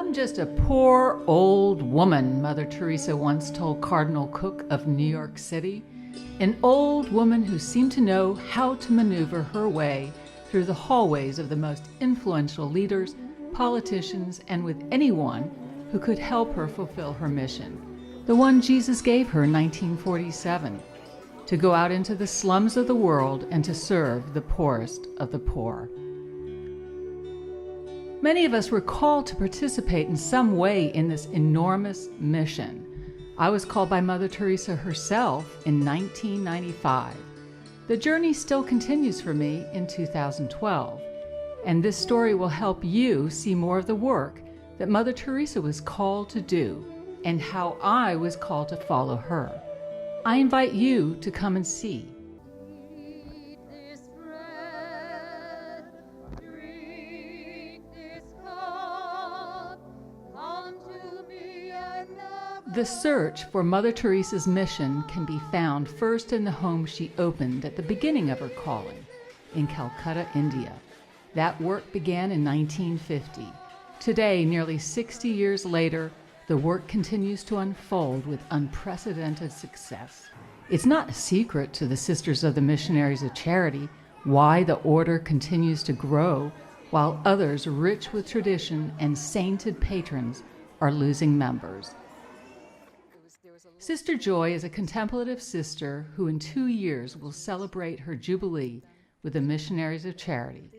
I'm just a poor old woman, Mother Teresa once told Cardinal Cook of New York City. An old woman who seemed to know how to maneuver her way through the hallways of the most influential leaders, politicians, and with anyone who could help her fulfill her mission, the one Jesus gave her in 1947, to go out into the slums of the world and to serve the poorest of the poor. Many of us were called to participate in some way in this enormous mission. I was called by Mother Teresa herself in 1995. The journey still continues for me in 2012, and this story will help you see more of the work that Mother Teresa was called to do and how I was called to follow her. I invite you to come and see. The search for Mother Teresa's mission can be found first in the home she opened at the beginning of her calling, in Calcutta, India. That work began in 1950. Today, nearly 60 years later, the work continues to unfold with unprecedented success. It's not a secret to the Sisters of the Missionaries of Charity why the order continues to grow, while others rich with tradition and sainted patrons are losing members. Sister Joy is a contemplative sister who in 2 years will celebrate her jubilee with the Missionaries of Charity.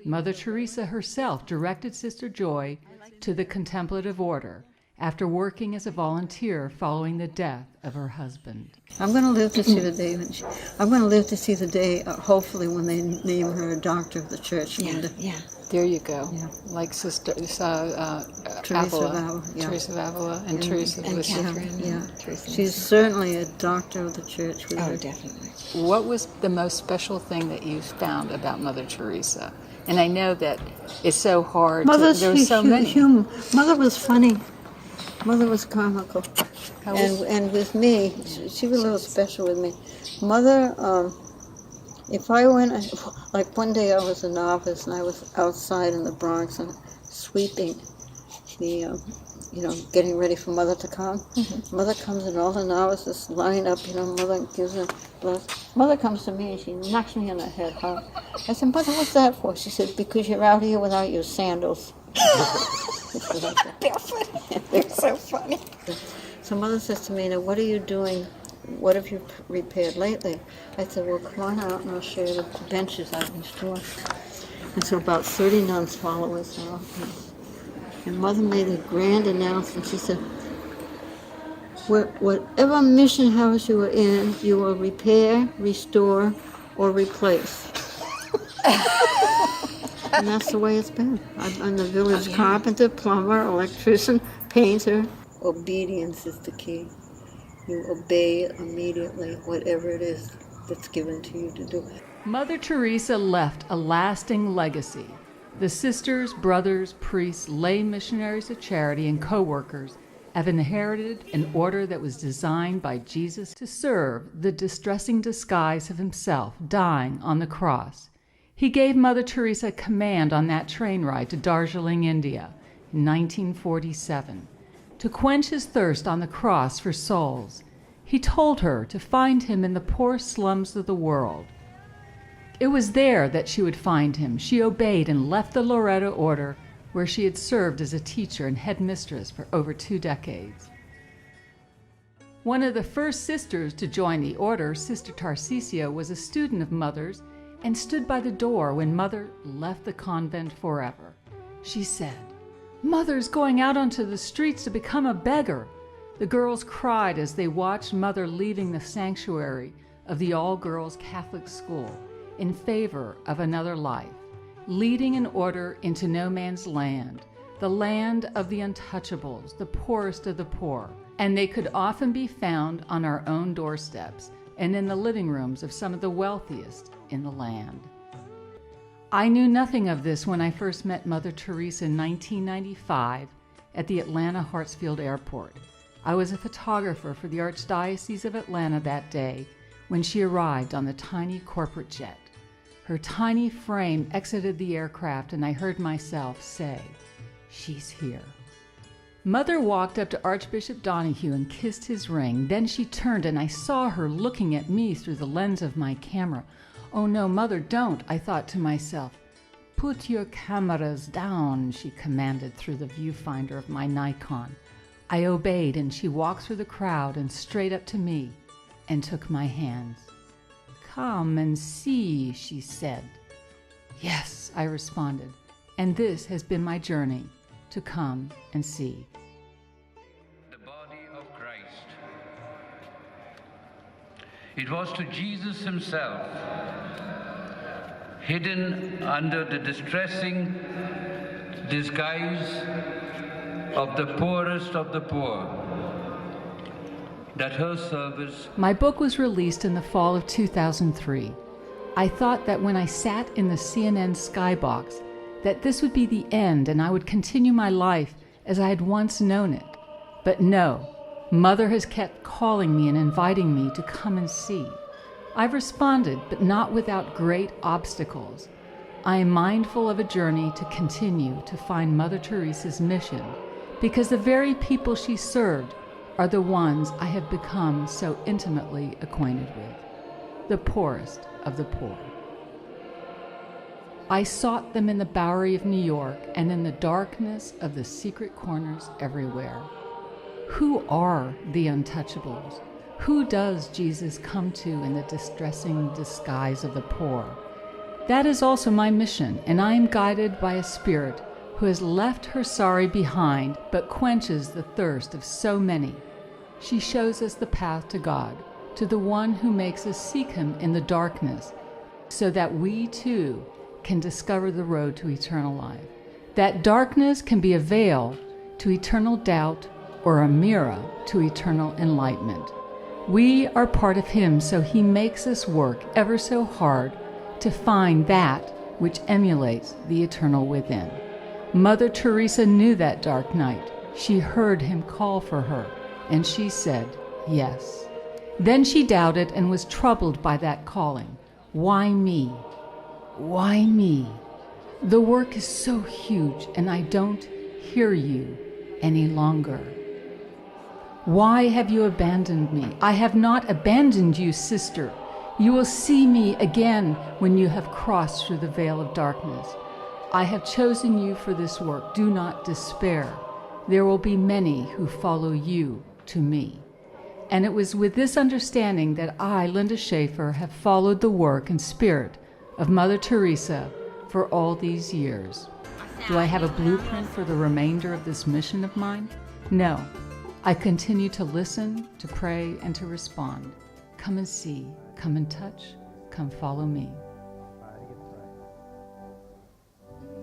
Mother Teresa herself directed Sister Joy to the contemplative order after working as a volunteer following the death of her husband. I'm going to live to see the day. I'm going to live to see the day, hopefully, when they name her a doctor of the church. Yeah. There you go. Yeah. Like Sister Teresa Avila. yeah. Teresa of Avila and Teresa and was Catherine. Yeah. Teresa. She's certainly a doctor of the church. With her. Definitely. What was the most special thing that you found about Mother Teresa? And I know that it's so hard. There were so many. Mother was funny. Mother was comical. And with me, she was a little special with me. Mother, if I went, like one day I was a novice and I was outside in the Bronx and sweeping the, getting ready for Mother to come. Mm-hmm. Mother comes and all the novices line up, Mother gives her bless. Mother comes to me and she knocks me on the head. Huh? I said, Mother, what's that for? She said, because you're out here without your sandals. Barefoot. They're so funny. So Mother says to me, now what are you doing? What have you repaired lately? I said, well, come on out and I'll show you the benches I've restored. And so about 30 nuns follow us out. And Mother made a grand announcement. She said, whatever mission house you are in, you will repair, restore, or replace. And that's the way it's been. I'm the village carpenter, plumber, electrician, painter. Obedience is the key. You obey immediately, whatever it is that's given to you to do. Mother Teresa left a lasting legacy. The sisters, brothers, priests, lay missionaries of charity, and co-workers have inherited an order that was designed by Jesus to serve the distressing disguise of himself dying on the cross. He gave Mother Teresa command on that train ride to Darjeeling, India in 1947. To quench his thirst on the cross for souls, he told her to find him in the poor slums of the world. It was there that she would find him. She obeyed and left the Loreto order, where she had served as a teacher and headmistress for over 2 decades. One of the first sisters to join the order, Sister Tarcisia, was a student of Mother's and stood by the door when Mother left the convent forever. She said, "Mother's going out onto the streets to become a beggar." The girls cried as they watched Mother leaving the sanctuary of the all-girls Catholic school in favor of another life, leading an order into no man's land, the land of the untouchables, the poorest of the poor. And they could often be found on our own doorsteps and in the living rooms of some of the wealthiest in the land. I knew nothing of this when I first met Mother Teresa in 1995 at the Atlanta Hartsfield Airport. I was a photographer for the Archdiocese of Atlanta that day when she arrived on the tiny corporate jet. Her tiny frame exited the aircraft and I heard myself say, "She's here." Mother walked up to Archbishop Donahue and kissed his ring. Then she turned and I saw her looking at me through the lens of my camera. "Oh no, Mother, don't," I thought to myself. "Put your cameras down," she commanded through the viewfinder of my Nikon. I obeyed and she walked through the crowd and straight up to me and took my hands. "Come and see," she said. "Yes," I responded, and this has been my journey, to come and see. The body of Christ. It was to Jesus himself, hidden under the distressing disguise of the poorest of the poor, that her service. My book was released in the fall of 2003. I thought that when I sat in the CNN skybox, that this would be the end and I would continue my life as I had once known it. But no, Mother has kept calling me and inviting me to come and see. I've responded, but not without great obstacles. I am mindful of a journey to continue to find Mother Teresa's mission, because the very people she served are the ones I have become so intimately acquainted with, the poorest of the poor. I sought them in the Bowery of New York and in the darkness of the secret corners everywhere. Who are the untouchables? Who does Jesus come to in the distressing disguise of the poor? That is also my mission, and I am guided by a spirit who has left her sorry behind but quenches the thirst of so many. She shows us the path to God, to the one who makes us seek him in the darkness, so that we too can discover the road to eternal life. That darkness can be a veil to eternal doubt or a mirror to eternal enlightenment. We are part of him, so he makes us work ever so hard to find that which emulates the eternal within. Mother Teresa knew that dark night. She heard him call for her, and she said, yes. Then she doubted and was troubled by that calling. Why me? Why me? The work is so huge, and I don't hear you any longer. Why have you abandoned me? I have not abandoned you, sister. You will see me again when you have crossed through the veil of darkness. I have chosen you for this work. Do not despair. There will be many who follow you to me. And it was with this understanding that I, Linda Schaefer, have followed the work and spirit of Mother Teresa for all these years. Do I have a blueprint for the remainder of this mission of mine? No. I continue to listen, to pray, and to respond. Come and see, come and touch, come follow me.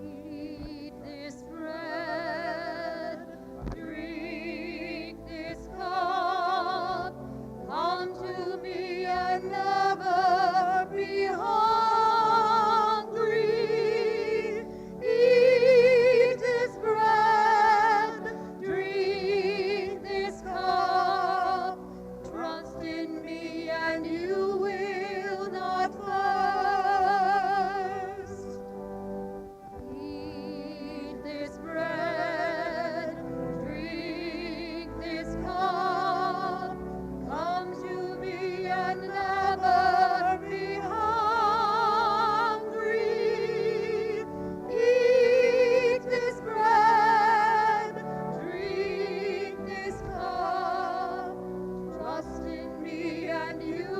Eat this bread, drink this cup, come to me and never be hungry. Eat this bread, drink this cup, trust in me and you will not thirst. Eat this bread, drink this cup, come to me and never be hungry. Eat this bread, drink this cup, trust in me and you